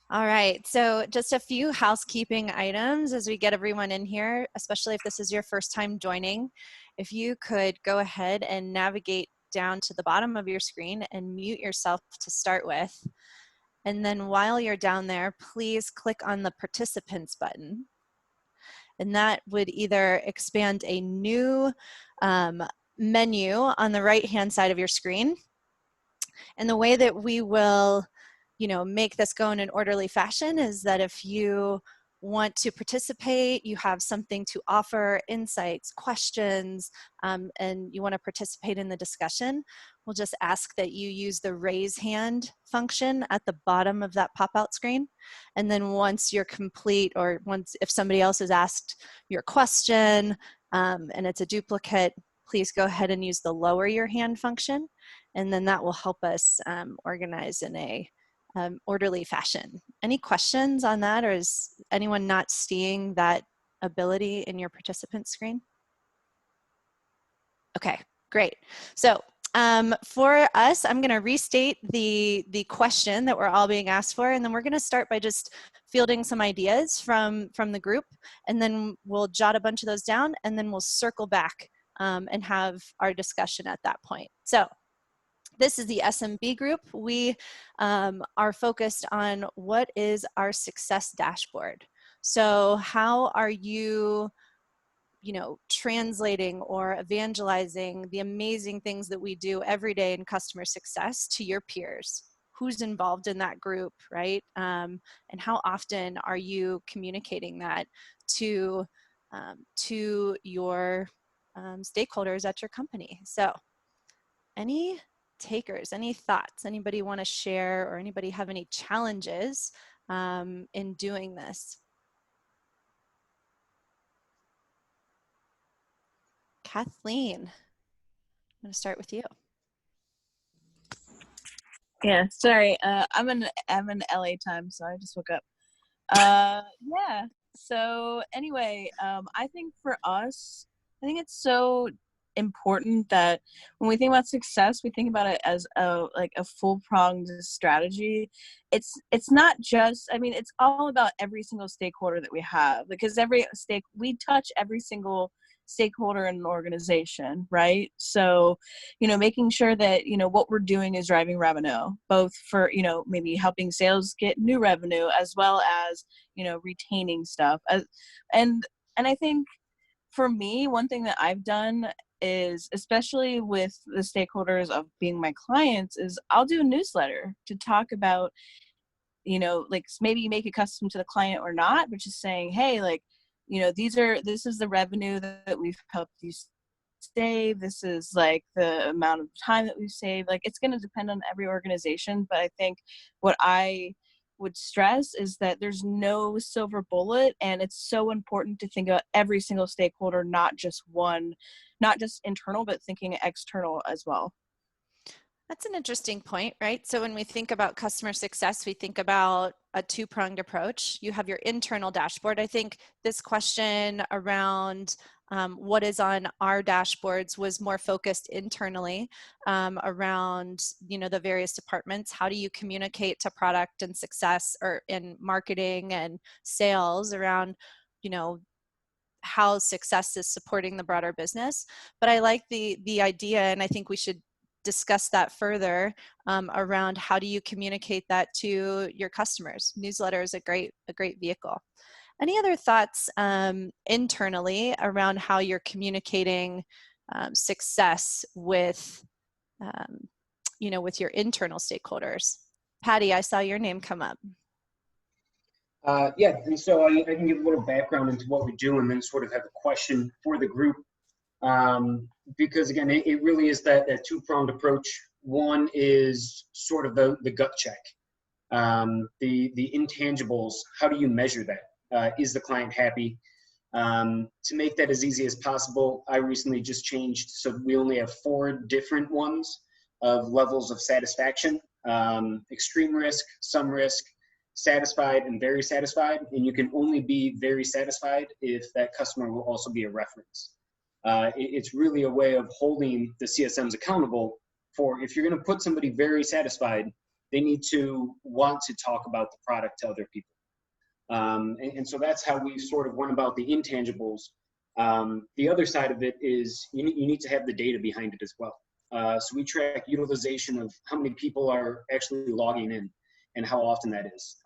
All right, so just a few housekeeping items as we get everyone in here, especially if this is your first time joining. If you could go ahead and navigate down to the bottom of your screen and mute yourself to start with. And then while you're down there, please click on the participants button. And that would either expand a new menu on the right-hand side of your screen. And the way that we will, make this go in an orderly fashion is that if you want to participate, you have something to offer, insights, questions, and you want to participate in the discussion, we'll just ask that you use the raise hand function at the bottom of that pop-out screen. And then once you're complete, or if somebody else has asked your question and it's a duplicate, please go ahead and use the lower your hand function. And then that will help us organize in a orderly fashion. Any questions on that, or is anyone not seeing that ability in your participant screen? Okay, great. So for us, I'm going to restate the question that we're all being asked for, and then we're going to start by just fielding some ideas from the group, and then we'll jot a bunch of those down, and then we'll circle back and have our discussion at that point. So this is the SMB group. We are focused on what is our success dashboard. So how are you, translating or evangelizing the amazing things that we do every day in customer success to your peers? Who's involved in that group, right? And how often are you communicating that to your stakeholders at your company? So any takers, any thoughts, anybody want to share, or anybody have any challenges in doing this? Kathleen, I'm going to start with you. Yeah, sorry. I'm in LA time, so I just woke up. Yeah. So anyway, I think for us, I think it's so important that when we think about success, we think about it as a full-pronged strategy. It's not just, it's all about every single stakeholder that we have, because we touch every single stakeholder in an organization, right? So, making sure that, what we're doing is driving revenue, both for, maybe helping sales get new revenue, as well as, retaining stuff. And I think for me, one thing that I've done is, especially with the stakeholders of being my clients, is I'll do a newsletter to talk about, maybe make it custom to the client or not, but just saying, hey, this is the revenue that we've helped you save. This is the amount of time that we've saved. It's going to depend on every organization, but I think what I would stress is that there's no silver bullet, and it's so important to think about every single stakeholder, not just internal, but thinking external as well. That's an interesting point, right? So when we think about customer success, we think about a two-pronged approach. You have your internal dashboard. I think this question around what is on our dashboards was more focused internally around, the various departments. How do you communicate to product and success, or in marketing and sales around, how success is supporting the broader business? But I like the idea, and I think we should discuss that further around how do you communicate that to your customers. Newsletter is a great vehicle. Any other thoughts internally around how you're communicating success with, with your internal stakeholders? Patty, I saw your name come up. Yeah, and so I can give a little background into what we do, and then sort of have a question for the group. Because again, it really is that two-pronged approach. One is sort of the gut check, the intangibles. How do you measure that? Is the client happy? To make that as easy as possible, I recently just changed, so we only have 4 different ones of levels of satisfaction: extreme risk, some risk, satisfied, and very satisfied. And you can only be very satisfied if that customer will also be a reference. It's really a way of holding the CSMs accountable for, if you're going to put somebody very satisfied, they need to want to talk about the product to other people. And so that's how we sort of went about the intangibles. The other side of it is you need to have the data behind it as well. So we track utilization of how many people are actually logging in and how often that is.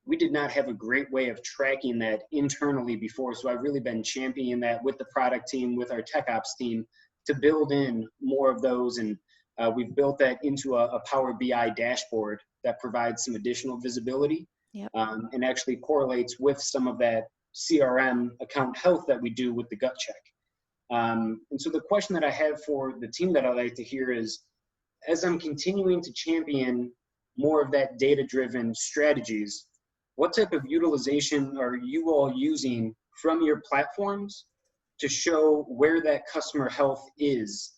We did not have a great way of tracking that internally before, so I've really been championing that with the product team, with our tech ops team, to build in more of those. And we've built that into a Power BI dashboard that provides some additional visibility. Yep. And actually correlates with some of that CRM account health that we do with the gut check. And so the question that I have for the team that I'd like to hear is, as I'm continuing to champion more of that data-driven strategies, what type of utilization are you all using from your platforms to show where that customer health is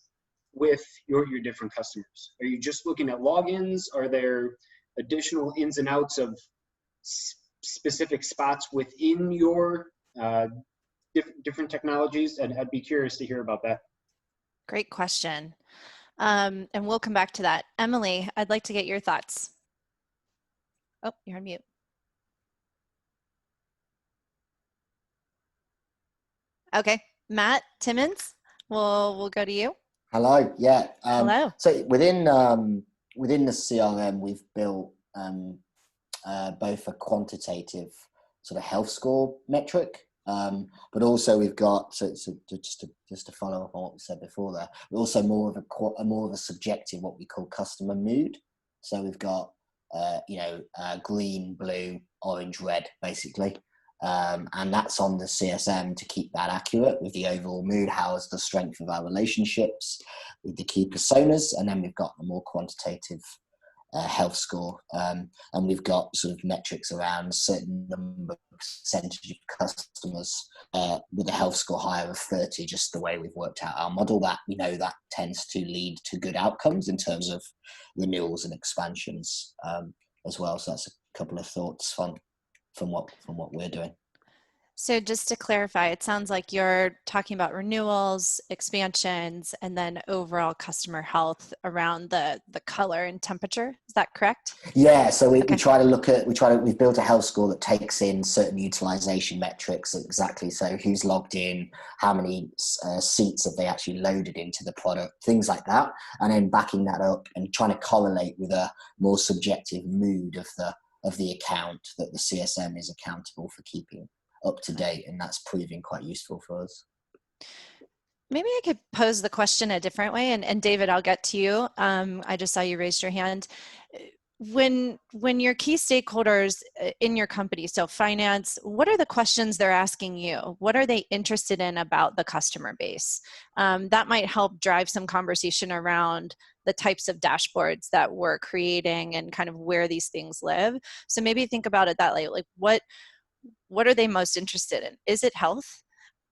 with your different customers? Are you just looking at logins? Are there additional ins and outs of specific spots within your different technologies? And I'd be curious to hear about that. Great question. And we'll come back to that. Emily, I'd like to get your thoughts. Oh, you're on mute. Okay, Matt Timmons, we'll go to you. Hello. Yeah. Hello. So within the CRM, we've built both a quantitative sort of health score metric, but also we've got just to follow up on what we said before there, we're also more of a subjective, what we call customer mood. So we've got green, blue, orange, red, basically. And that's on the CSM to keep that accurate with the overall mood. How is the strength of our relationships with the key personas? And then we've got a more quantitative health score. And we've got sort of metrics around a certain number of percentage of customers with a health score higher of 30, just the way we've worked out our model, that we know that tends to lead to good outcomes in terms of renewals and expansions as well. So that's a couple of thoughts from what we're doing. So just to clarify, it sounds like you're talking about renewals, expansions, and then overall customer health around the color and temperature. Is that correct? Yeah. So we try to look at, we've built a health score that takes in certain utilization metrics exactly. So who's logged in, how many seats have they actually loaded into the product, things like that. And then backing that up and trying to correlate with a more subjective mood of the account that the CSM is accountable for keeping up to date, and that's proving quite useful for us. Maybe I could pose the question a different way, and David, I'll get to you. I just saw you raised your hand. When your key stakeholders in your company, so finance, what are the questions they're asking you? What are they interested in about the customer base? That might help drive some conversation around the types of dashboards that we're creating and kind of where these things live. So maybe think about it that way. Like what are they most interested in? Is it health?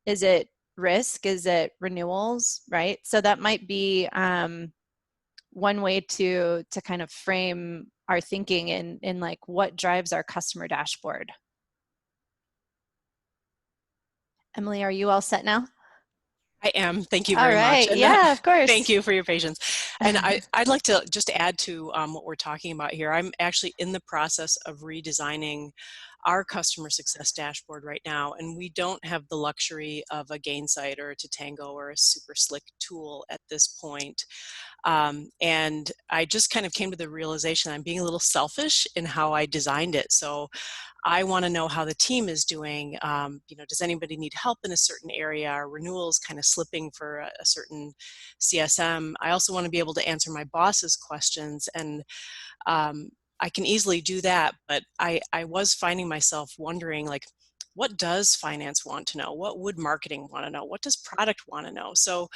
Is it risk? Is it renewals? Right? So that might be one way to kind of frame our thinking in like what drives our customer dashboard. Emily, are you all set now? I am. Thank you very much. And yeah, of course. Thank you for your patience. And I'd like to just add to what we're talking about here. I'm actually in the process of redesigning our customer success dashboard right now, and we don't have the luxury of a Gainsight or a Tatango or a super slick tool at this point. And I just kind of came to the realization I'm being a little selfish in how I designed it. So I want to know how the team is doing. Does anybody need help in a certain area? Are renewals kind of slipping for a certain CSM? I also want to be able to answer my boss's questions, and I can easily do that, but I was finding myself wondering, like, what does finance want to know? What would marketing want to know? What does product want to know? So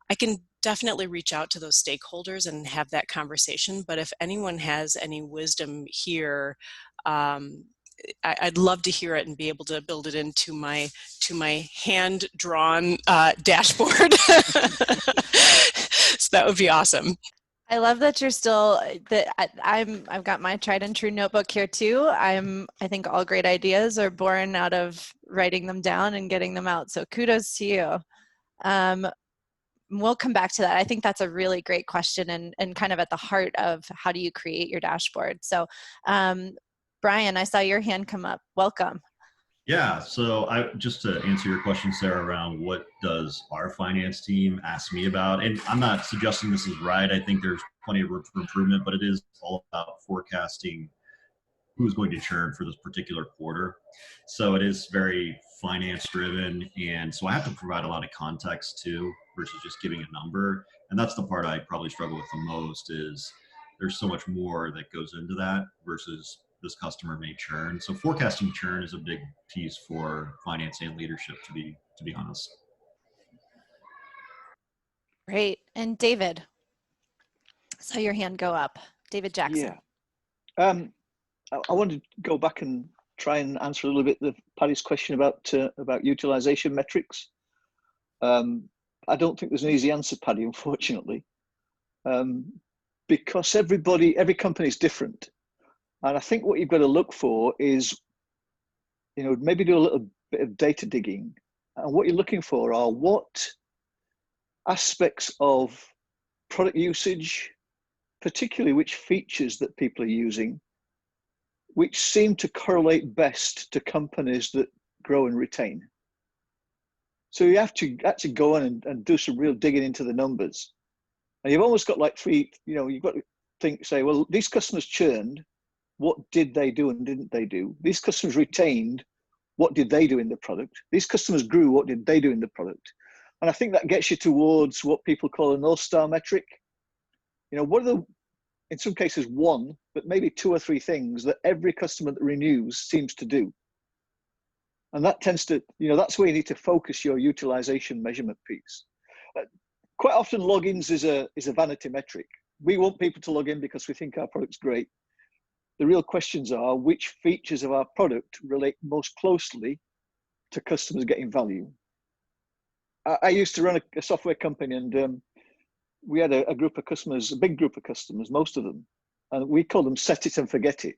I can definitely reach out to those stakeholders and have that conversation, but if anyone has any wisdom here, I'd love to hear it and be able to build it into my hand-drawn dashboard. So that would be awesome. I love that you're still I've got my tried and true notebook here too. I think all great ideas are born out of writing them down and getting them out. So kudos to you. we'll come back to that. I think that's a really great question and kind of at the heart of how do you create your dashboard. So Brian, I saw your hand come up. Welcome. Yeah, so just to answer your question, Sarah, around what does our finance team ask me about, and I'm not suggesting this is right. I think there's plenty of room for improvement, but it is all about forecasting who's going to churn for this particular quarter. So it is very finance driven, and so I have to provide a lot of context too versus just giving a number. And that's the part I probably struggle with the most, is there's so much more that goes into that versus this customer may churn. So forecasting churn is a big piece for finance and leadership, to be honest. Great. And David, saw your hand go up. David Jackson. Yeah. I want to go back and try and answer a little bit of Paddy's question about utilization metrics. I don't think there's an easy answer, Paddy, unfortunately, because every company is different. And I think what you've got to look for is, maybe do a little bit of data digging. And what you're looking for are what aspects of product usage, particularly which features that people are using, which seem to correlate best to companies that grow and retain. So you have to actually go on and do some real digging into the numbers. And you've almost got like you've got to say, well, these customers churned, what did they do and didn't they do? These customers retained, what did they do in the product? These customers grew, what did they do in the product? And I think that gets you towards what people call a North Star metric. What are in some cases one, but maybe two or three things that every customer that renews seems to do. And that tends to, that's where you need to focus your utilization measurement piece. Quite often logins is a vanity metric. We want people to log in because we think our product's great. The real questions are, which features of our product relate most closely to customers getting value? I used to run a software company, and we had a group of customers, a big group of customers, most of them, and we called them set it and forget it.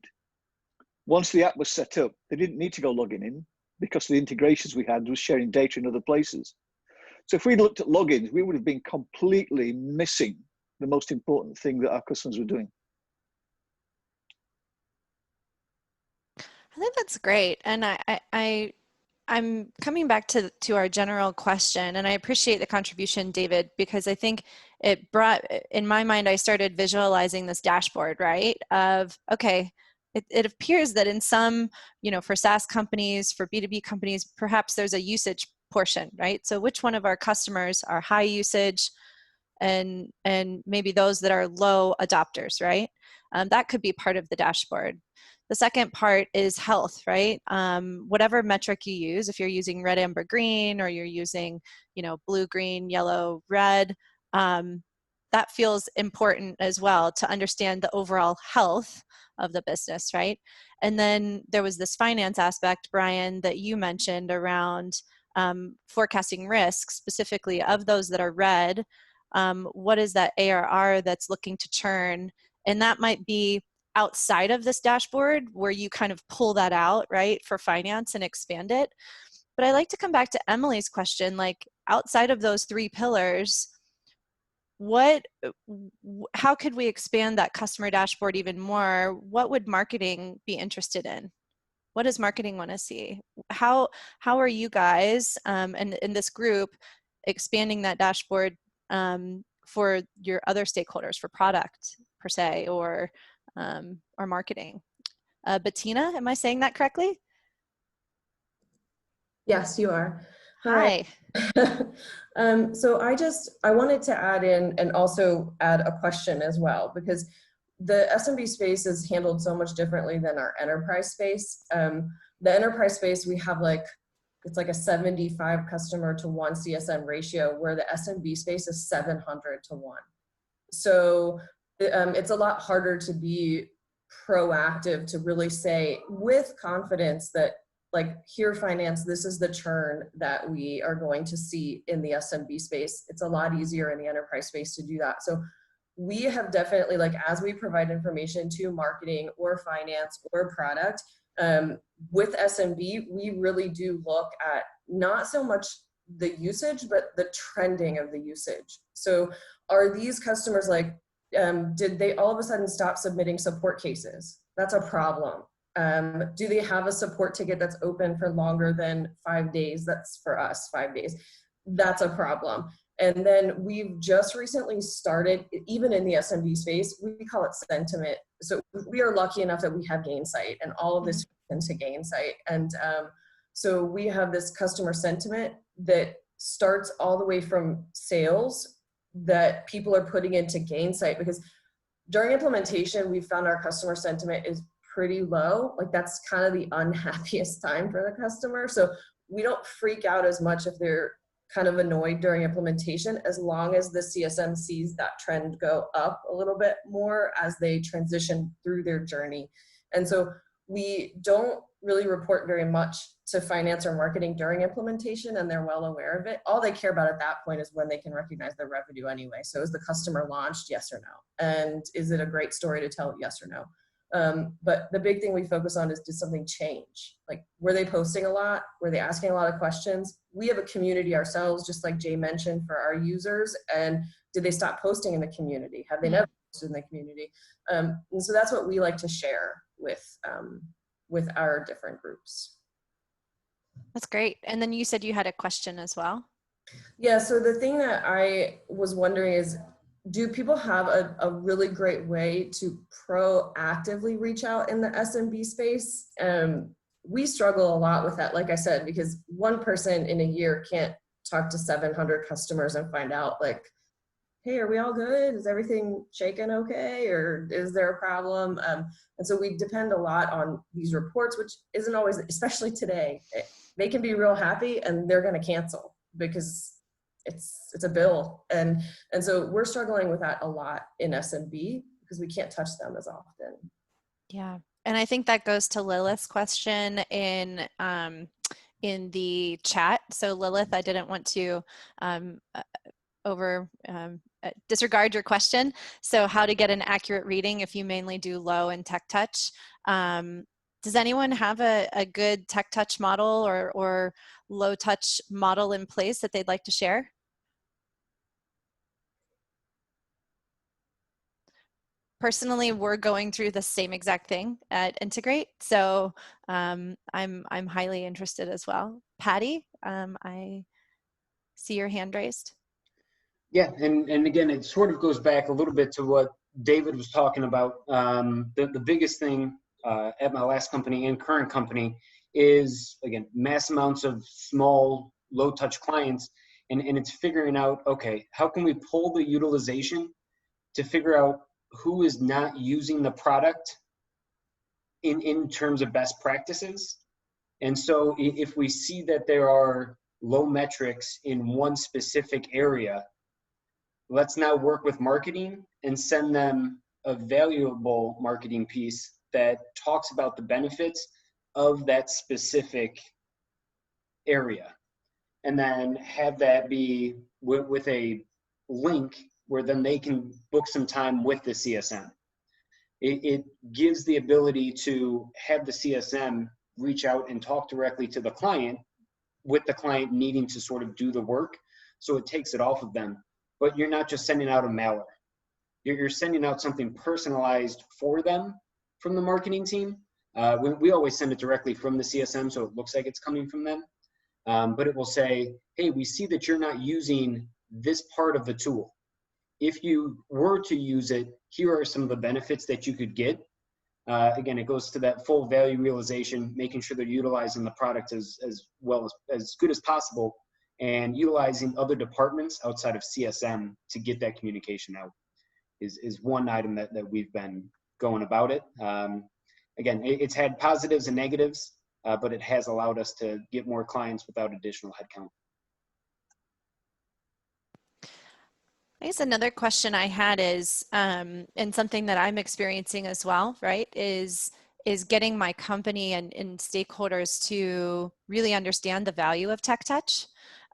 Once the app was set up, they didn't need to go logging in because the integrations we had was sharing data in other places. So if we'd looked at logins, we would have been completely missing the most important thing that our customers were doing. I think that's great. And I'm coming back to our general question, and I appreciate the contribution, David, because I think it brought, in my mind, I started visualizing this dashboard, right? Of, okay, it appears that in some, for SaaS companies, for B2B companies, perhaps there's a usage portion, right? So which one of our customers are high usage and maybe those that are low adopters, right? That could be part of the dashboard. The second part is health, right? Whatever metric you use, if you're using red, amber, green, or you're using, blue, green, yellow, red, that feels important as well to understand the overall health of the business, right? And then there was this finance aspect, Brian, that you mentioned around forecasting risk, specifically of those that are red. What is that ARR that's looking to churn? And that might be outside of this dashboard where you kind of pull that out, right, for finance and expand it. But I like to come back to Emily's question, like outside of those three pillars, how could we expand that customer dashboard even more? What would marketing be interested in? What does marketing want to see? How are you guys and in this group expanding that dashboard for your other stakeholders, for product per se, or marketing? Bettina, am I saying that correctly? Yes, you are. Hi. So I wanted to add in and also add a question as well, because the SMB space is handled so much differently than our enterprise space. The enterprise space, we have it's like a 75 customer to 1 CSM ratio, where the SMB space is 700 to 1. So it's a lot harder to be proactive, to really say with confidence that, here finance, this is the churn that we are going to see in the SMB space. It's a lot easier in the enterprise space to do that. So we have definitely, as we provide information to marketing or finance or product, with SMB, we really do look at not so much the usage, but the trending of the usage. So are these customers like, did they all of a sudden stop submitting support cases? That's a problem. Do they have a support ticket that's open for longer than 5 days? That's for us, 5 days. That's a problem. And then we've just recently started, even in the SMB space, we call it sentiment. So we are lucky enough that we have Gainsight, and all of this into Gainsight. And so we have this customer sentiment that starts all the way from sales that people are putting into Gainsight, because during implementation, we found our customer sentiment is pretty low. Like that's kind of the unhappiest time for the customer. So we don't freak out as much if they're kind of annoyed during implementation, as long as the CSM sees that trend go up a little bit more as they transition through their journey. And so we don't really report very much to finance or marketing during implementation, and they're well aware of it. All they care about at that point is when they can recognize their revenue anyway. So is the customer launched? Yes or no? And is it a great story to tell? Yes or no? But the big thing we focus on is, did something change? Like, were they posting a lot? Were they asking a lot of questions? We have a community ourselves, just like Jay mentioned, for our users. And did they stop posting in the community? Have they never posted in the community? And so that's what we like to share with our different groups. That's great. And then you said you had a question as well. Yeah, so the thing that I was wondering is, do people have a really great way to proactively reach out in the SMB space? We struggle a lot with that, like I said, because one person in a year can't talk to 700 customers and find out, like, hey, are we all good? Is everything shaking okay? Or is there a problem? And so we depend a lot on these reports, which isn't always, especially today, they can be real happy and they're going to cancel because it's a bill. And so we're struggling with that a lot in SMB because we can't touch them as often. Yeah. And I think that goes to Lilith's question in the chat. So Lilith, I didn't want to disregard your question. So how to get an accurate reading if you mainly do low and tech touch. Does anyone have a good tech touch model or low touch model in place that they'd like to share? Personally, we're going through the same exact thing at Integrate, so I'm highly interested as well. Patty, I see your hand raised. Yeah, and again, it sort of goes back a little bit to what David was talking about. The biggest thing at my last company and current company is, again, mass amounts of small, low-touch clients, and it's figuring out, okay, how can we pull the utilization to figure out who is not using the product in terms of best practices. And so if we see that there are low metrics in one specific area, let's now work with marketing and send them a valuable marketing piece that talks about the benefits of that specific area. And then have that be with a link where then they can book some time with the CSM. It gives the ability to have the CSM reach out and talk directly to the client, with the client needing to sort of do the work. So it takes it off of them. But you're not just sending out a mailer. You're sending out something personalized for them from the marketing team. We always send it directly from the CSM, so it looks like it's coming from them. But it will say, hey, we see that you're not using this part of the tool. If you were to use it, here are some of the benefits that you could get. Again, it goes to that full value realization, making sure they're utilizing the product as well as good as possible, and utilizing other departments outside of CSM to get that communication out is one item that we've been going about it. Again, it's had positives and negatives, but it has allowed us to get more clients without additional headcount. I guess another question I had is, and something that I'm experiencing as well, right, is getting my company and stakeholders to really understand the value of tech touch,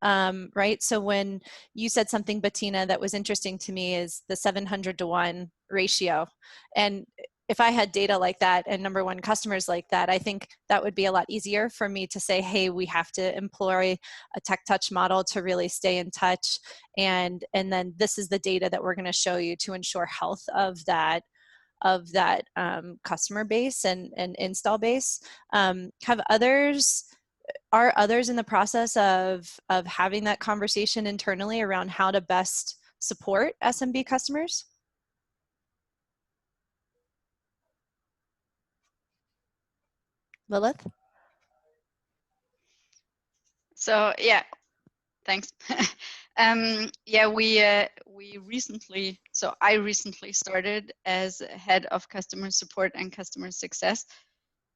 right? So when you said something, Bettina, that was interesting to me is the 700 to 1 ratio. And if I had data like that and number one customers like that, I think that would be a lot easier for me to say, hey, we have to employ a tech touch model to really stay in touch. And then this is the data that we're going to show you to ensure health of that customer base and install base. Are others in the process of having that conversation internally around how to best support SMB customers? Lilith? So yeah, thanks. Yeah, we recently, so I recently started as head of customer support and customer success.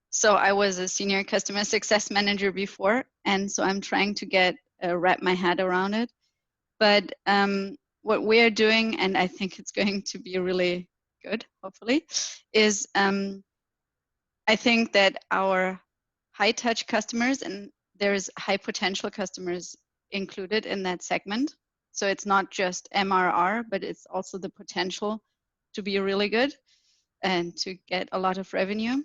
So I was a senior customer success manager before, and so I'm trying to wrap my head around it. But what we are doing, and I think it's going to be really good, hopefully, is I think that our high touch customers, and there's high potential customers included in that segment. So it's not just MRR, but it's also the potential to be really good and to get a lot of revenue.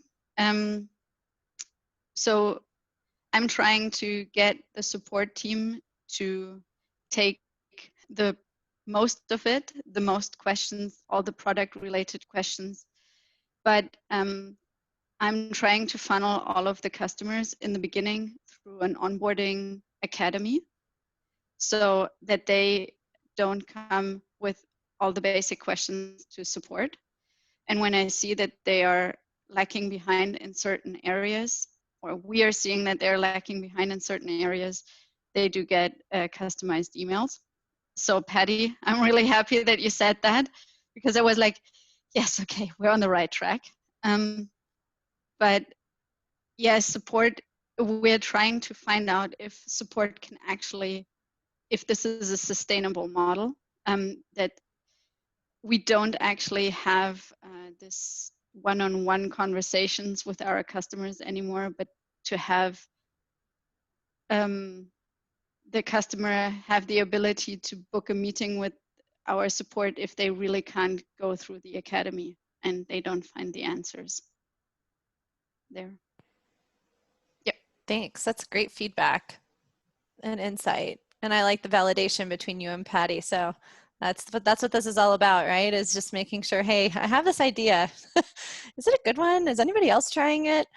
So I'm trying to get the support team to take the most of it, the most questions, all the product related questions. But I'm trying to funnel all of the customers in the beginning through an onboarding academy so that they don't come with all the basic questions to support. And when I see that they are lacking behind in certain areas, or we are seeing that they're lacking behind in certain areas, they do get customized emails. So Patty, I'm really happy that you said that, because I was like, yes, okay, we're on the right track. But yeah, support, we're trying to find out if support can actually, if this is a sustainable model, that we don't actually have this one-on-one conversations with our customers anymore, but to have the customer have the ability to book a meeting with our support if they really can't go through the academy and they don't find the answers there. Yep. Thanks. That's great feedback and insight. And I like the validation between you and Patty. So that's what this is all about, right? Is just making sure, hey, I have this idea. Is it a good one? Is anybody else trying it?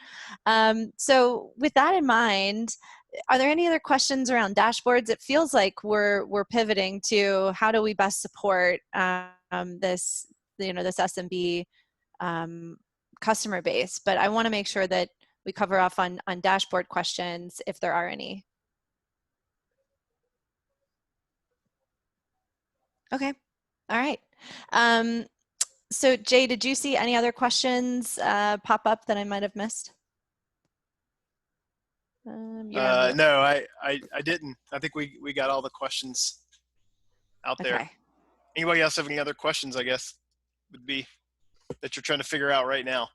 So with that in mind, are there any other questions around dashboards? It feels like we're pivoting to how do we best support this SMB customer base, but I want to make sure that we cover off on dashboard questions if there are any. Okay, all right. So Jay, did you see any other questions pop up that I might have missed? No, I didn't. I think we got all the questions out there. Okay. Anybody else have any other questions, I guess, would be that you're trying to figure out right now?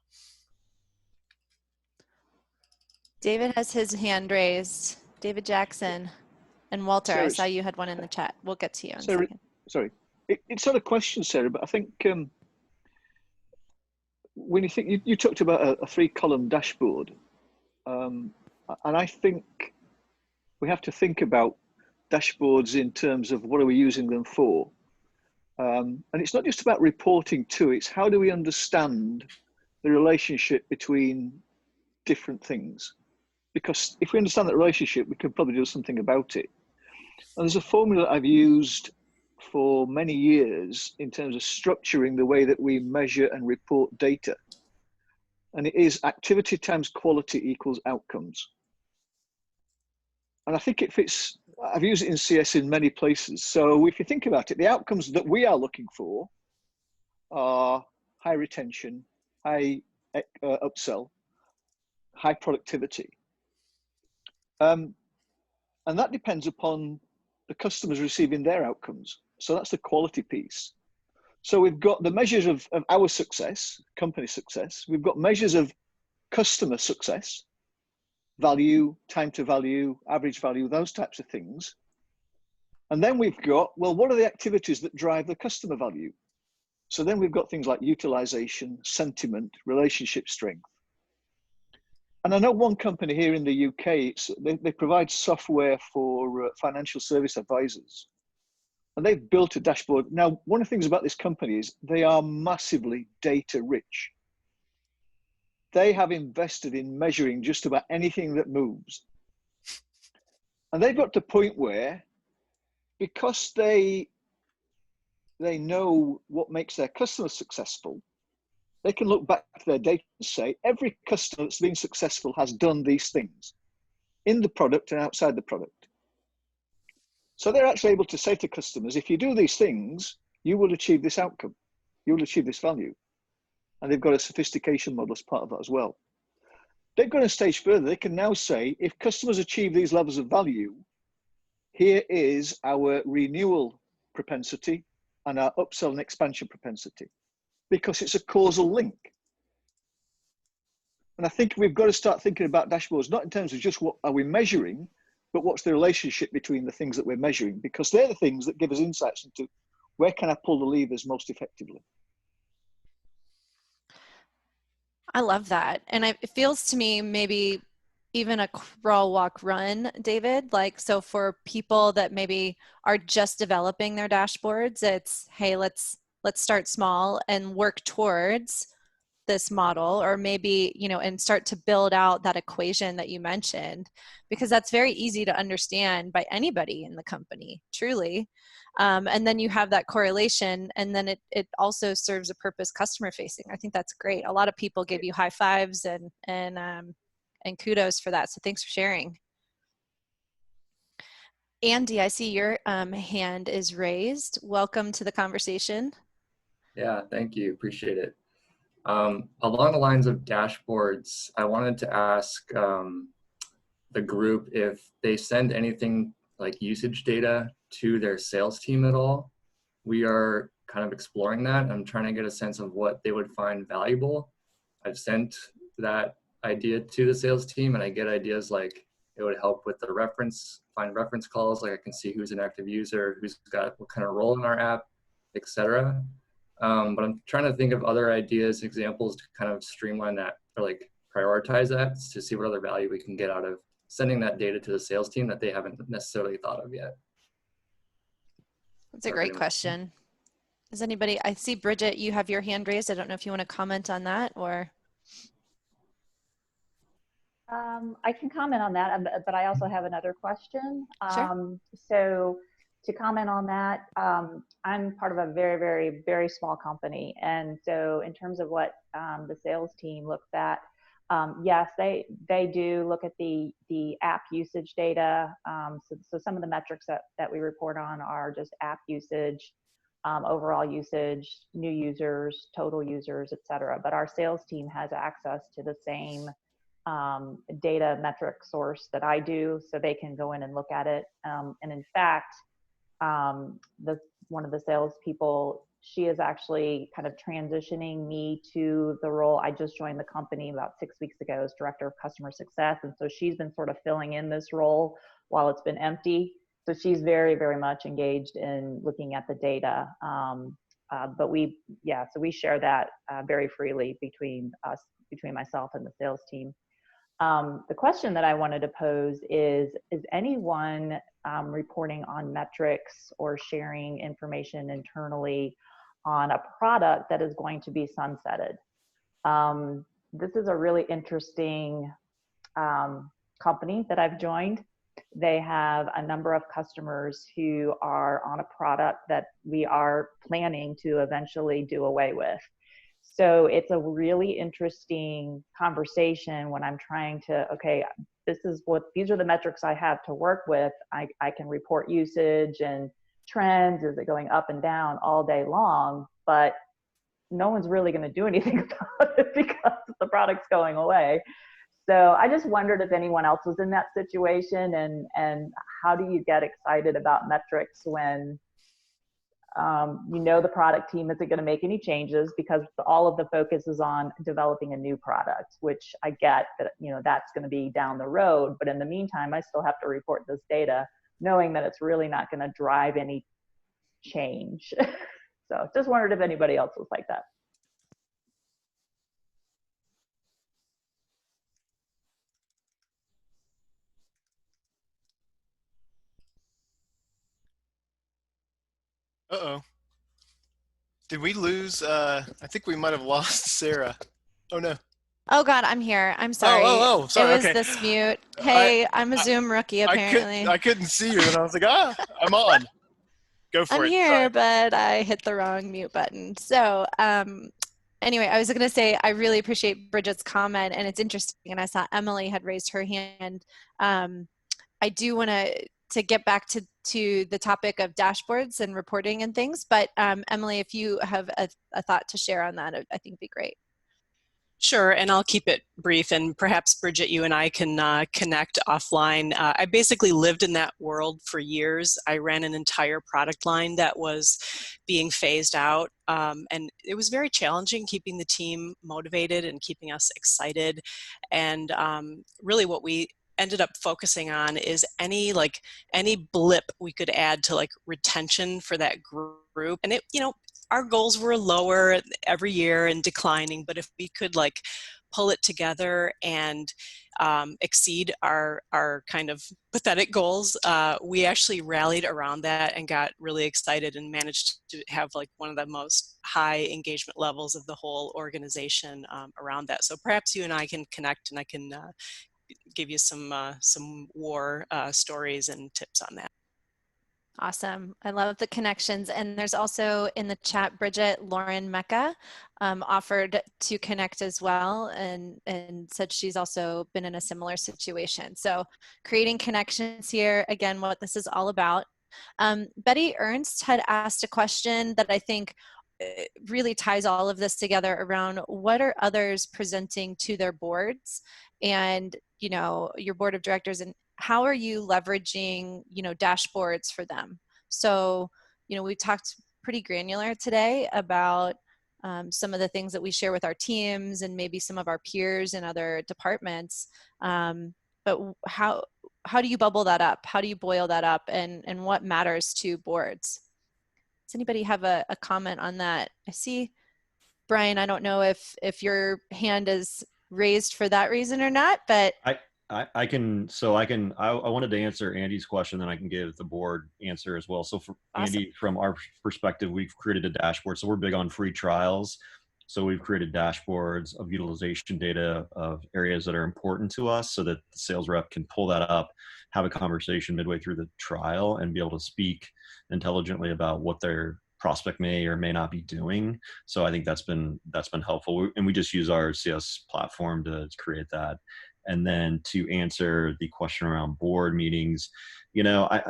David has his hand raised. David Jackson and Walter, Sarah, I saw you had one in the chat. We'll get to you in a second. Sorry, it's not a question, Sarah, but I think when you think, you talked about a 3-column dashboard, and I think we have to think about dashboards in terms of what are we using them for. And it's not just about reporting to, it's how do we understand the relationship between different things? Because if we understand that relationship, we can probably do something about it. And there's a formula I've used for many years in terms of structuring the way that we measure and report data. And it is activity times quality equals outcomes. And I think it fits, I've used it in CS in many places. So if you think about it, the outcomes that we are looking for are high retention, high upsell, high productivity. And that depends upon the customers receiving their outcomes. So that's the quality piece. So we've got the measures of our success, company success. We've got measures of customer success, value, time to value, average value, those types of things. And then we've got, well, what are the activities that drive the customer value? So then we've got things like utilization, sentiment, relationship strength. And I know one company here in the UK, they provide software for financial service advisors. And they've built a dashboard. Now, one of the things about this company is they are massively data rich. They have invested in measuring just about anything that moves. And they've got to the point where, because they know what makes their customers successful, they can look back to their data and say, every customer that's been successful has done these things in the product and outside the product. So they're actually able to say to customers, if you do these things, you will achieve this outcome. You will achieve this value. And they've got a sophistication model as part of that as well. They've gone a stage further. They can now say, if customers achieve these levels of value, here is our renewal propensity and our upsell and expansion propensity, because it's a causal link. And I think we've got to start thinking about dashboards, not in terms of just what are we measuring, but what's the relationship between the things that we're measuring, because they're the things that give us insights into where can I pull the levers most effectively. I love that. And it feels to me maybe even a crawl, walk, run, David. Like, so for people that maybe are just developing their dashboards, it's, hey, let's start small and work towards this model, or maybe, you know, and start to build out that equation that you mentioned, because that's very easy to understand by anybody in the company, truly. And then you have that correlation, and then it also serves a purpose customer facing. I think that's great. A lot of people give you high fives and kudos for that. So thanks for sharing. Andy, I see your hand is raised. Welcome to the conversation. Yeah, thank you. Appreciate it. Along the lines of dashboards, I wanted to ask the group if they send anything like usage data to their sales team at all. We are kind of exploring that. I'm trying to get a sense of what they would find valuable. I've sent that idea to the sales team, and I get ideas like it would help with the find reference calls, like I can see who's an active user, who's got what kind of role in our app, etc. But I'm trying to think of other ideas, examples to kind of streamline that, or like prioritize that, to see what other value we can get out of sending that data to the sales team that they haven't necessarily thought of yet. That's a great question. Is anybody, I see Bridget, you have your hand raised. I don't know if you want to comment on that, or. I can comment on that, but I also have another question. Sure. So to comment on that, I'm part of a very, very, very small company. And so in terms of what the sales team looks at, yes, they do look at the app usage data. So some of the metrics that we report on are just app usage, overall usage, new users, total users, et cetera. But our sales team has access to the same data metric source that I do, so they can go in and look at it. And in fact, one of the salespeople, she is actually kind of transitioning me to the role. I just joined the company about 6 weeks ago as Director of Customer Success, and so she's been sort of filling in this role while it's been empty. So she's very, very much engaged in looking at the data. But we share that very freely between myself and the sales team. The question that I wanted to pose is anyone reporting on metrics or sharing information internally on a product that is going to be sunsetted? This is a really interesting company that I've joined. They have a number of customers who are on a product that we are planning to eventually do away with. So it's a really interesting conversation when I'm trying to, okay, these are the metrics I have to work with. I can report usage and trends, is it going up and down all day long, but no one's really going to do anything about it because the product's going away. So I just wondered if anyone else was in that situation, and how do you get excited about metrics when you know the product team isn't going to make any changes because all of the focus is on developing a new product, which I get that, you know, that's going to be down the road. But in the meantime, I still have to report this data, knowing that it's really not going to drive any change. So So just wondered if anybody else was like that. Uh-oh. Did we lose? I think we might have lost Sarah. Oh, no. Oh God, I'm here. I'm Oh, sorry. oh, It sorry. was Okay. this mute. I, Hey, I'm a Zoom rookie apparently. I couldn't see you, and I was like, I'm on. Go for I'm it. here, Sorry. but I hit the wrong mute button. So anyway, I was going to say I really appreciate Bridget's comment, and it's interesting. And I saw Emily had raised her hand. I do want to get back to the topic of dashboards and reporting and things. But Emily, if you have a thought to share on that, I think it'd be great. Sure, and I'll keep it brief, and perhaps Bridget, you and I can connect offline. I basically lived in that world for years. I ran an entire product line that was being phased out, and it was very challenging keeping the team motivated and keeping us excited. And really what we ended up focusing on is any blip we could add to like retention for that group. And our goals were lower every year and declining, but if we could like pull it together and exceed our kind of pathetic goals, we actually rallied around that and got really excited and managed to have like one of the most high engagement levels of the whole organization around that. So perhaps you and I can connect, and I can give you some war stories and tips on that. Awesome. I love the connections. And there's also in the chat, Bridget, Lauren Mecca offered to connect as well, and said she's also been in a similar situation. So creating connections here, again, what this is all about. Betty Ernst had asked a question that I think really ties all of this together around what are others presenting to their boards and, your board of directors, and how are you leveraging, dashboards for them? So, we talked pretty granular today about some of the things that we share with our teams and maybe some of our peers in other departments. But how do you bubble that up? How do you boil that up? And what matters to boards? Does anybody have a comment on that? I see, Brian, I don't know if your hand is raised for that reason or not, but I wanted to answer Andy's question, then I can give the board answer as well. So for awesome. Andy, from our perspective, we've created a dashboard. So we're big on free trials. So we've created dashboards of utilization data of areas that are important to us so that the sales rep can pull that up, have a conversation midway through the trial, and be able to speak intelligently about what their prospect may or may not be doing. So I think that's been helpful. And we just use our CS platform to create that. And then to answer the question around board meetings, I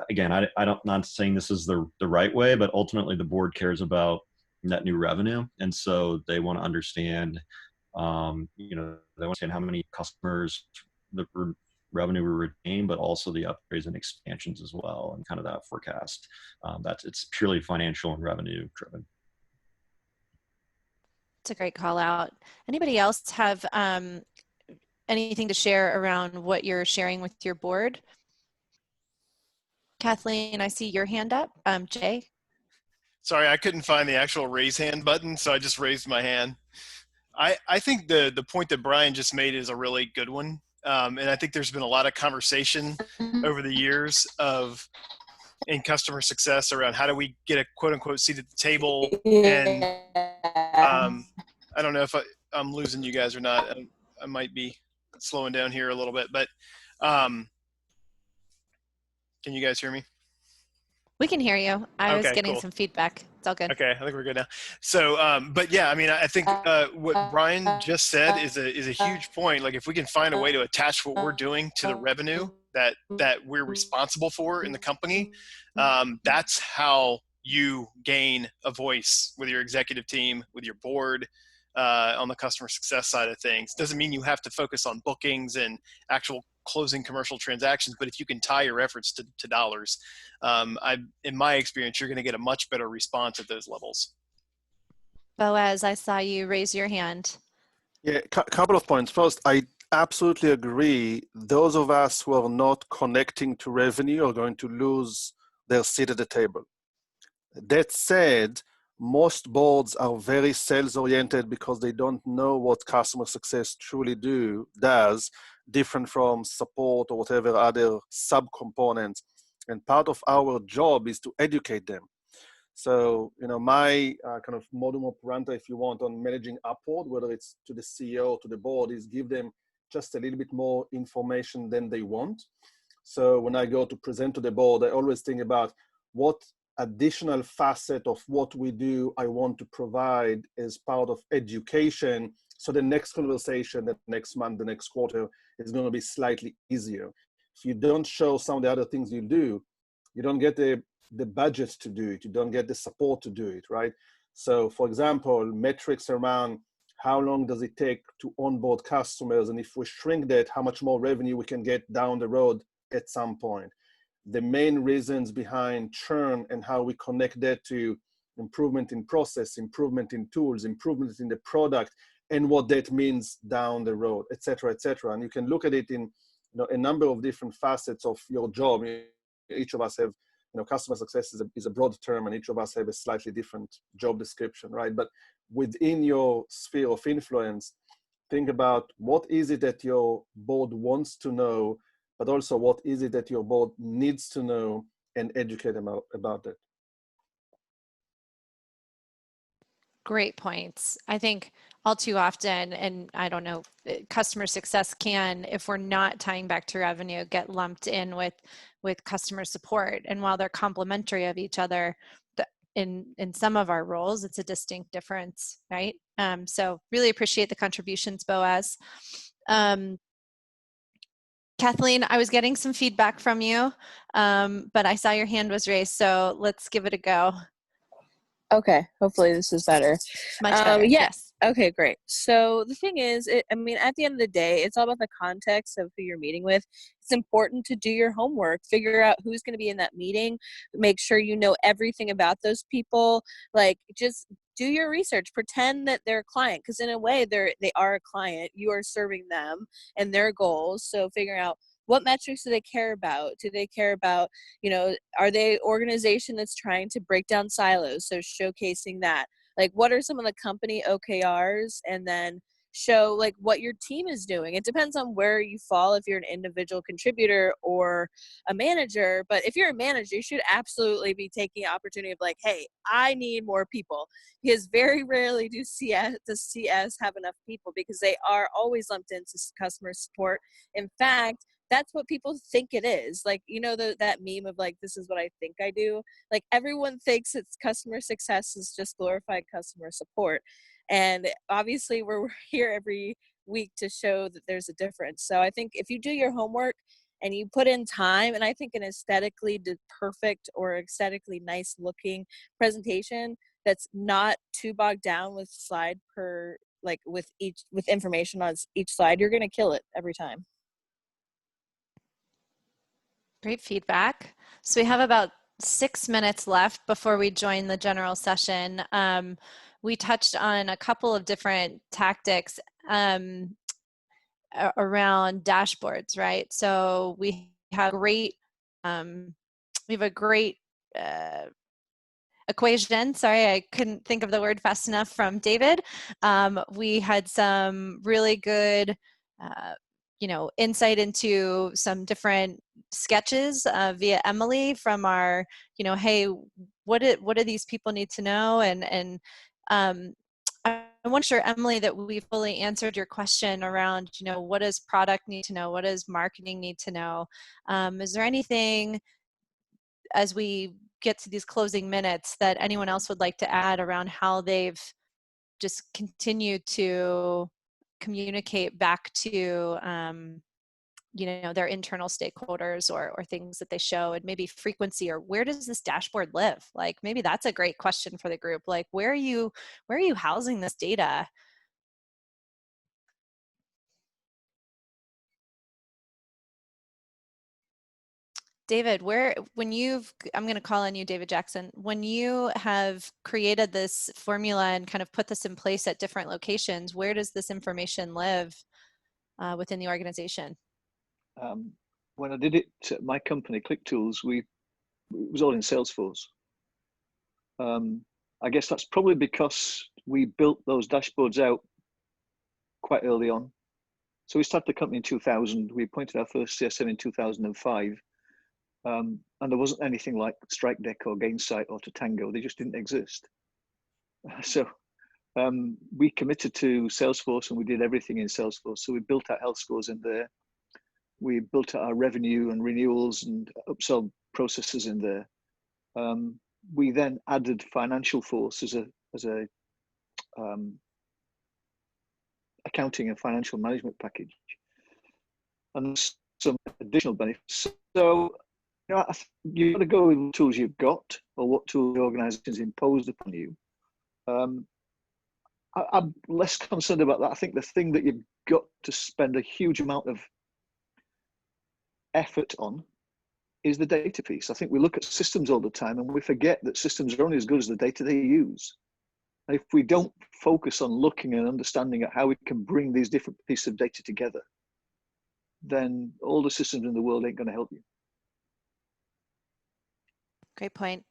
don't, not saying this is the right way, but ultimately the board cares about net new revenue. And so they want to understand, they want to understand how many customers the revenue we retain, but also the upgrades and expansions as well, and kind of that forecast. It's purely financial and revenue driven. It's a great call out. Anybody else have anything to share around what you're sharing with your board? Kathleen, I see your hand up. Jay? Sorry, I couldn't find the actual raise hand button, so I just raised my hand. I think the point that Brian just made is a really good one. And I think there's been a lot of conversation over the years in customer success around how do we get a quote unquote seat at the table. And I don't know if I'm losing you guys or not. I might be slowing down here a little bit, but can you guys hear me? We can hear you. I was getting cool. some feedback. It's all good. Okay, I think we're good now. So, but yeah, I mean, I think what Brian just said is a huge point. Like, if we can find a way to attach what we're doing to the revenue that we're responsible for in the company, that's how you gain a voice with your executive team, with your board, on the customer success side of things. Doesn't mean you have to focus on bookings and actual closing commercial transactions, but if you can tie your efforts to dollars, in my experience, you're going to get a much better response at those levels. Boaz, I saw you raise your hand. Yeah, couple of points. First, I absolutely agree. Those of us who are not connecting to revenue are going to lose their seat at the table. That said, most boards are very sales oriented because they don't know what customer success truly does, different from support or whatever other subcomponents. And part of our job is to educate them. So, my kind of modum operandi, if you want, on managing upward, whether it's to the CEO or to the board, is give them just a little bit more information than they want. So when I go to present to the board, I always think about what additional facet of what we do I want to provide as part of education. So the next conversation, the next month, the next quarter is going to be slightly easier. If you don't show some of the other things you do, you don't get the budget to do it. You don't get the support to do it, right? So for example, metrics around how long does it take to onboard customers? And if we shrink that, how much more revenue we can get down the road at some point. The main reasons behind churn and how we connect that to improvement in process, improvement in tools, improvement in the product, and what that means down the road, et cetera, et cetera. And you can look at it in a number of different facets of your job. Each of us have, customer success is a broad term, and each of us have a slightly different job description, right? But within your sphere of influence, think about what is it that your board wants to know, but also what is it that your board needs to know, and educate them about it. Great points. I think all too often, and I don't know, customer success can, if we're not tying back to revenue, get lumped in with customer support. And while they're complementary of each other, in some of our roles, it's a distinct difference, right? So really appreciate the contributions, Boaz. Kathleen, I was getting some feedback from you, but I saw your hand was raised, so let's give it a go. Okay, hopefully this is better. Much better. Yes. Okay, great. So the thing is, at the end of the day, it's all about the context of who you're meeting with. It's important to do your homework, figure out who's going to be in that meeting, make sure you know everything about those people. Like, just do your research, pretend that they're a client, because in a way they are a client. You are serving them and their goals. So figuring out what metrics do they care about? Do they care about, are they an organization that's trying to break down silos? So showcasing that, like, what are some of the company OKRs, and then show like what your team is doing. It depends on where you fall, if you're an individual contributor or a manager. But if you're a manager, you should absolutely be taking the opportunity of like, hey, I need more people, because very rarely does CS have enough people, because they are always lumped into customer support. In fact, that's what people think it is. Like, that meme of like, this is what I think I do. Like, everyone thinks it's customer success is just glorified customer support. And obviously we're here every week to show that there's a difference. So I think if you do your homework and you put in time, and I think an aesthetically perfect or aesthetically nice looking presentation that's not too bogged down with slide per, like with information on each slide, you're going to kill it every time. Great feedback. So we have about 6 minutes left before we join the general session. We touched on a couple of different tactics around dashboards, right? So we have a great equation. Sorry, I couldn't think of the word fast enough from David. We had some really good insight into some different sketches via Emily from our, hey, what do these people need to know? And I want to share, Emily, that we fully answered your question around, what does product need to know? What does marketing need to know? Is there anything, as we get to these closing minutes, that anyone else would like to add around how they've just continued to communicate back to their internal stakeholders or things that they show, and maybe frequency, or where does this dashboard live? Like, maybe that's a great question for the group. Like, where are you housing this data? David, I'm going to call on you, David Jackson, when you have created this formula and kind of put this in place at different locations, where does this information live within the organization? When I did it at my company, ClickTools, it was all in Salesforce. And I guess that's probably because we built those dashboards out quite early on. So we started the company in 2000. We appointed our first CSM in 2005. And there wasn't anything like Strike Deck or Gainsight or Tatango. They just didn't exist. So we committed to Salesforce and we did everything in Salesforce. So we built our health scores in there. We built our revenue and renewals and upsell processes in there. We then added Financial Force as a accounting and financial management package, and some additional benefits. So you've got to go with the tools you've got or what tools the organization's imposed upon you. I'm less concerned about that. I think the thing that you've got to spend a huge amount of effort on is the data piece. I think we look at systems all the time and we forget that systems are only as good as the data they use. And if we don't focus on looking and understanding at how we can bring these different pieces of data together, then all the systems in the world ain't going to help you. Great point.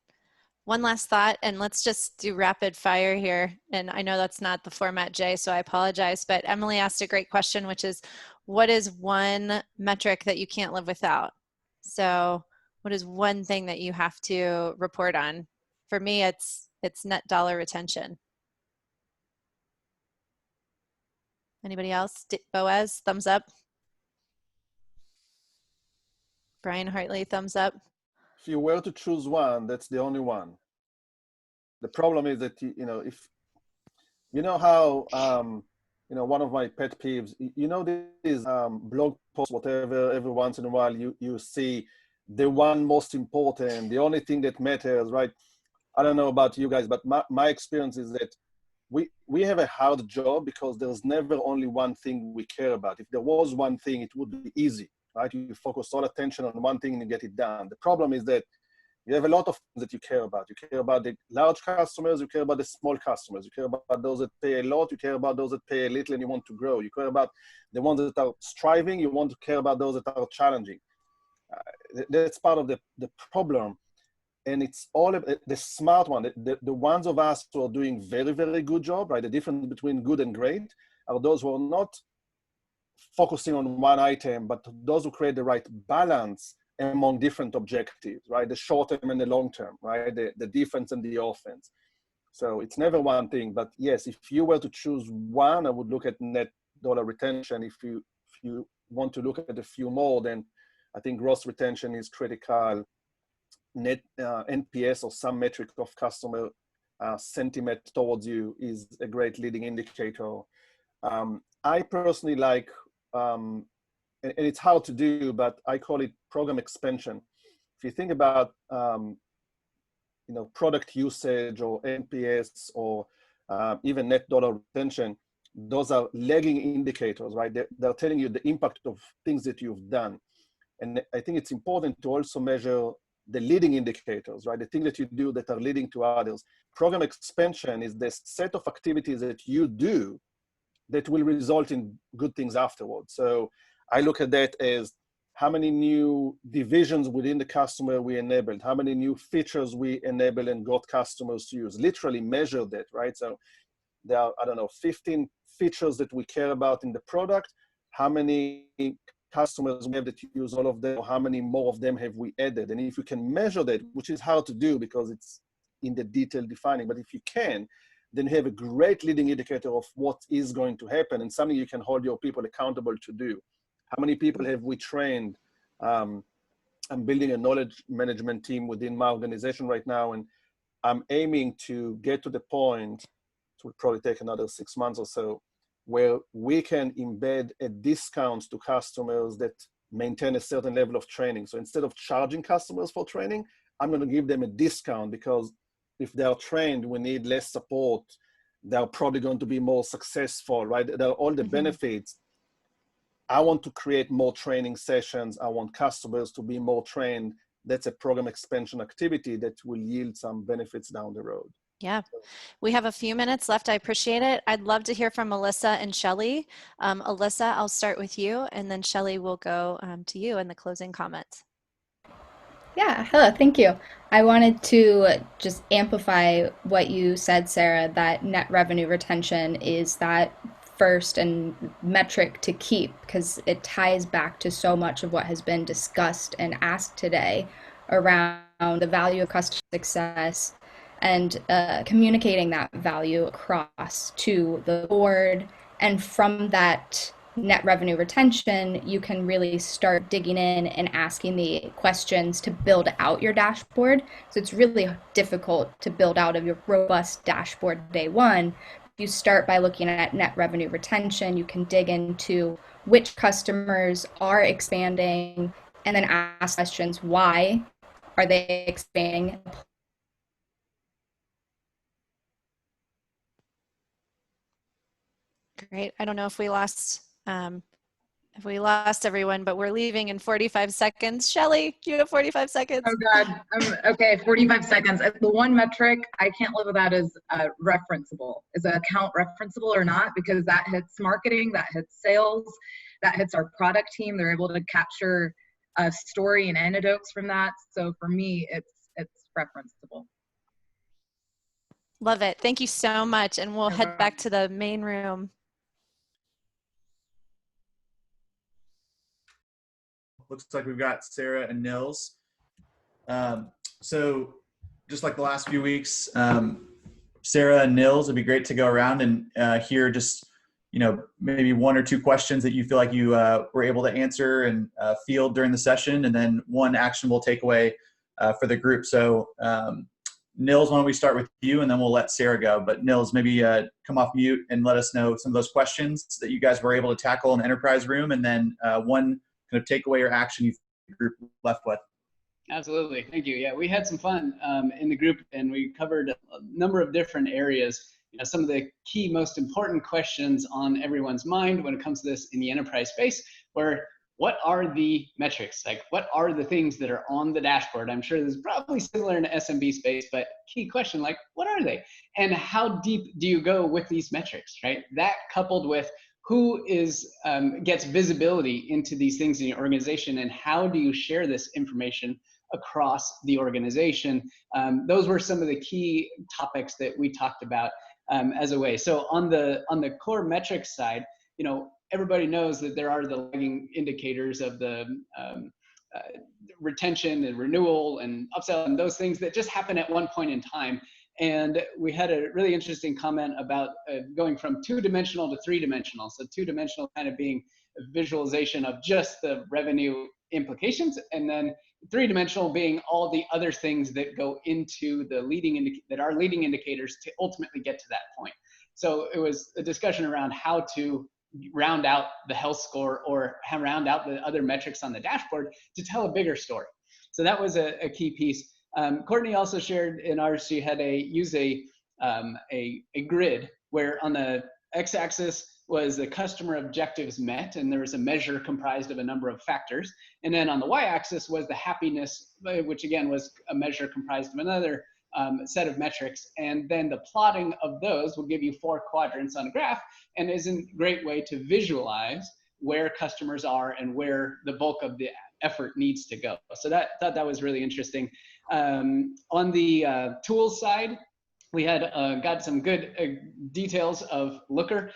One last thought, and let's just do rapid fire here. And I know that's not the format, Jay, so I apologize. But Emily asked a great question, which is, what is one metric that you can't live without? So what is one thing that you have to report on? For me, it's net dollar retention. Anybody else? Boaz, thumbs up. Brian Hartley, thumbs up. If you were to choose one, that's the only one. The problem is that, if you know how, one of my pet peeves, these blog posts, whatever, every once in a while you see the one most important, the only thing that matters, right? I don't know about you guys, but my experience is that we have a hard job because there's never only one thing we care about. If there was one thing, it would be easy, right? You focus all attention on one thing and you get it done. The problem is that you have a lot of things that you care about. You care about the large customers, you care about the small customers, you care about those that pay a lot, you care about those that pay a little and you want to grow. You care about the ones that are striving, you want to care about those that are challenging. That's part of the problem. And it's all the smart one, the ones of us who are doing very, very good job, right? The difference between good and great are those who are not focusing on one item, but those who create the right balance among different objectives, right? The short term and the long term, right? The defense and the offense. So it's never one thing, but yes, if you were to choose one, I would look at net dollar retention. If you want to look at a few more, then I think gross retention is critical. Net NPS or some metric of customer sentiment towards you is a great leading indicator. I personally like, and it's hard to do, but I call it program expansion. If you think about, product usage or NPS or even net dollar retention, those are lagging indicators, right? They're telling you the impact of things that you've done. And I think it's important to also measure the leading indicators, right? The things that you do that are leading to others. Program expansion is the set of activities that you do that will result in good things afterwards. So I look at that as how many new divisions within the customer we enabled, how many new features we enabled and got customers to use, literally measure that, right? So there are, 15 features that we care about in the product. How many customers we have that use all of them, or how many more of them have we added? And if you can measure that, which is hard to do because it's in the detail defining, but if you can, then you have a great leading indicator of what is going to happen and something you can hold your people accountable to do. How many people have we trained? I'm building a knowledge management team within my organization right now, and I'm aiming to get to the point, it will probably take another 6 months or so, where we can embed a discount to customers that maintain a certain level of training. So instead of charging customers for training, I'm going to give them a discount because if they are trained, we need less support. They're probably going to be more successful, right? There are all the benefits. I want to create more training sessions. I want customers to be more trained. That's a program expansion activity that will yield some benefits down the road. Yeah, we have a few minutes left. I appreciate it. I'd love to hear from Melissa and Shelley. Alyssa, I'll start with you, and then Shelley will go to you in the closing comments. Yeah, hello, thank you. I wanted to just amplify what you said, Sarah, that net revenue retention is that first and metric to keep because it ties back to so much of what has been discussed and asked today around the value of customer success and communicating that value across to the board. And from that net revenue retention, you can really start digging in and asking the questions to build out your dashboard. So it's really difficult to build out a robust dashboard day one. You start by looking at net revenue retention. You can dig into which customers are expanding and then ask questions. Why are they expanding? Great. I don't know if we lost everyone, but we're leaving in 45 seconds. Shelly, you have 45 seconds. Oh God. Okay, 45 seconds. The one metric I can't live without is referenceable. Is an account referenceable or not? Because that hits marketing, that hits sales, that hits our product team. They're able to capture a story and anecdotes from that. So for me, it's referenceable. Love it. Thank you so much. And we'll head back to the main room. Looks like we've got Sarah and Nils. So just like the last few weeks, Sarah and Nils, it'd be great to go around and hear just, maybe one or two questions that you feel like you were able to answer and field during the session, and then one actionable takeaway for the group. So Nils, why don't we start with you, and then we'll let Sarah go. But Nils, maybe come off mute and let us know some of those questions that you guys were able to tackle in the enterprise room, and then one kind of takeaway or action you group left with. Absolutely. Thank you. Yeah, we had some fun in the group, and we covered a number of different areas. Some of the key, most important questions on everyone's mind when it comes to this in the enterprise space were, what are the metrics? Like, what are the things that are on the dashboard? I'm sure this is probably similar in the SMB space, but key question, like, what are they? And how deep do you go with these metrics, right? That coupled with who gets visibility into these things in your organization, and how do you share this information across the organization? Those were some of the key topics that we talked about as a way. So on the core metrics side, everybody knows that there are the lagging indicators of the retention and renewal and upsell and those things that just happen at one point in time. And we had a really interesting comment about going from 2-dimensional to 3-dimensional. So 2-dimensional kind of being a visualization of just the revenue implications, and then 3-dimensional being all the other things that go into the leading indicators to ultimately get to that point. So it was a discussion around how to round out the health score or round out the other metrics on the dashboard to tell a bigger story. So that was a key piece. Courtney also shared in ours, she had use a grid where on the x-axis was the customer objectives met, and there was a measure comprised of a number of factors. And then on the y-axis was the happiness, which again was a measure comprised of another set of metrics. And then the plotting of those will give you 4 quadrants on a graph, and is a great way to visualize where customers are and where the bulk of the effort needs to go. So thought that was really interesting. On the tools side, we had got some good details of Looker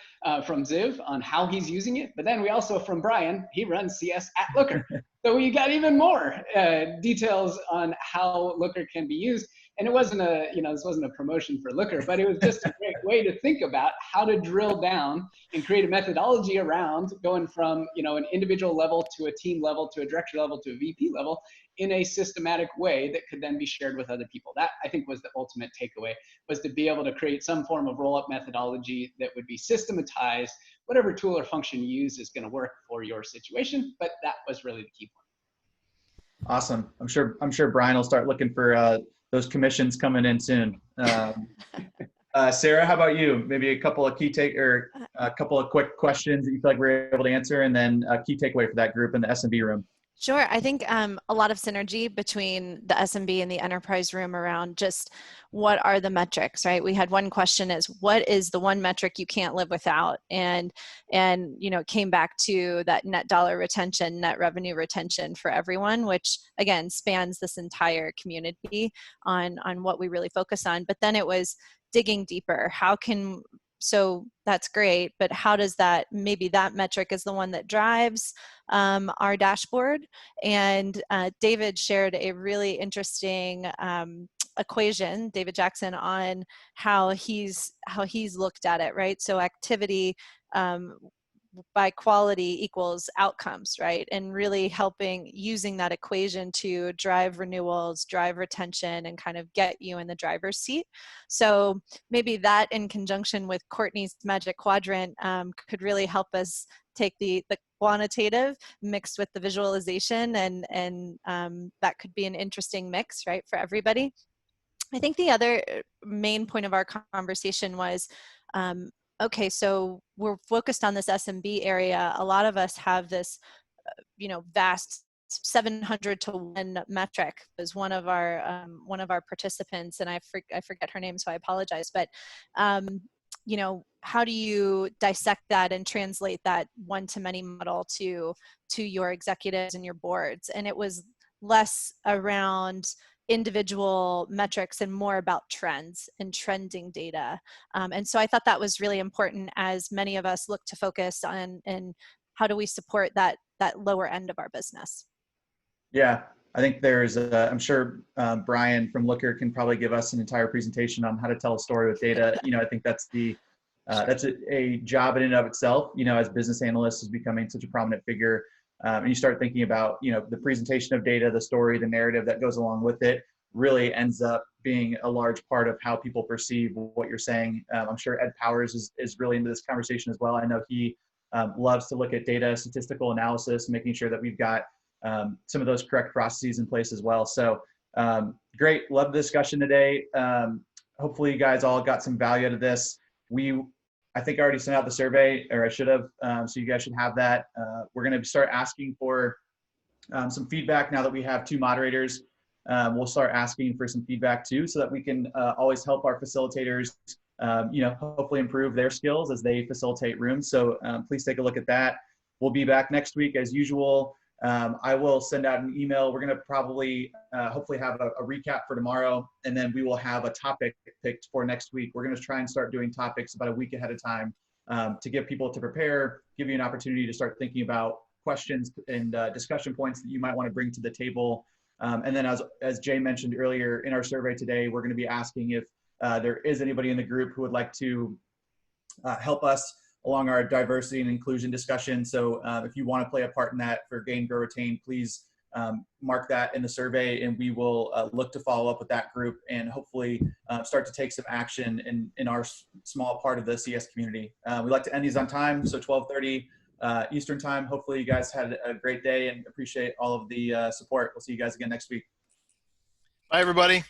from Ziv on how he's using it. But then we also, from Brian, he runs CS at Looker. So we got even more details on how Looker can be used. And it wasn't this wasn't a promotion for Looker, but it was just a great way to think about how to drill down and create a methodology around going from, an individual level to a team level to a director level to a VP level in a systematic way that could then be shared with other people. That, I think, was the ultimate takeaway, was to be able to create some form of roll-up methodology that would be systematized. Whatever tool or function you use is going to work for your situation, but that was really the key point. Awesome. I'm sure Brian will start looking for those commissions coming in soon. Sarah, how about you? Maybe a couple of a couple of quick questions that you feel like we're able to answer, and then a key takeaway for that group in the SMB room. Sure. I think a lot of synergy between the SMB and the enterprise room around just what are the metrics, right? We had one question is, what is the one metric you can't live without? And you know, it came back to that net dollar retention, net revenue retention for everyone, which again spans this entire community on what we really focus on. But then it was digging deeper. How can so that's great, but how does that, maybe that metric is the one that drives our dashboard. And David shared a really interesting equation, David Jackson, on how he's looked at it, right? So activity by quality equals outcomes, right? And really helping using that equation to drive renewals, drive retention, and kind of get you in the driver's seat. So maybe that in conjunction with Courtney's Magic Quadrant could really help us take the quantitative mixed with the visualization, and that could be an interesting mix, right, for everybody. I think the other main point of our conversation was, okay, so we're focused on this SMB area. A lot of us have this, you know, vast 700 to 1 metric. Was one of our participants, and I forget her name, so I apologize. But you know, how do you dissect that and translate that one-to-many model to your executives and your boards? And it was less around individual metrics and more about trends and trending data. And so I thought that was really important as many of us look to focus on and how do we support that lower end of our business. Yeah, I think there's, I'm sure Brian from Looker can probably give us an entire presentation on how to tell a story with data. You know, I think that's that's a job in and of itself, you know, as business analysts is becoming such a prominent figure. And you start thinking about, you know, the presentation of data, the story, the narrative that goes along with it really ends up being a large part of how people perceive what you're saying. I'm sure Ed Powers is really into this conversation as well. I know he loves to look at data, statistical analysis, making sure that we've got some of those correct processes in place as well. So great, love the discussion today. Hopefully you guys all got some value out of this. I think I already sent out the survey, or I should have, so you guys should have that. We're gonna start asking for some feedback now that we have 2 moderators. We'll start asking for some feedback too, so that we can always help our facilitators, you know, hopefully improve their skills as they facilitate rooms. So please take a look at that. We'll be back next week as usual. I will send out an email. We're going to probably hopefully have a recap for tomorrow, and then we will have a topic picked for next week. We're going to try and start doing topics about a week ahead of time to get people to prepare, give you an opportunity to start thinking about questions and discussion points that you might want to bring to the table. And then as Jay mentioned earlier in our survey today, we're going to be asking if there is anybody in the group who would like to help us along our diversity and inclusion discussion. So if you want to play a part in that for Gain, Grow, Retain, please mark that in the survey, and we will look to follow up with that group and hopefully start to take some action in our small part of the CS community. We like to end these on time, so 12:30 Eastern time. Hopefully you guys had a great day and appreciate all of the support. We'll see you guys again next week. Bye, everybody.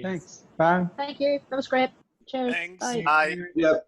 Thanks. Bye. Thank you. That was great. Cheers. Thanks. Bye. Bye. Yep.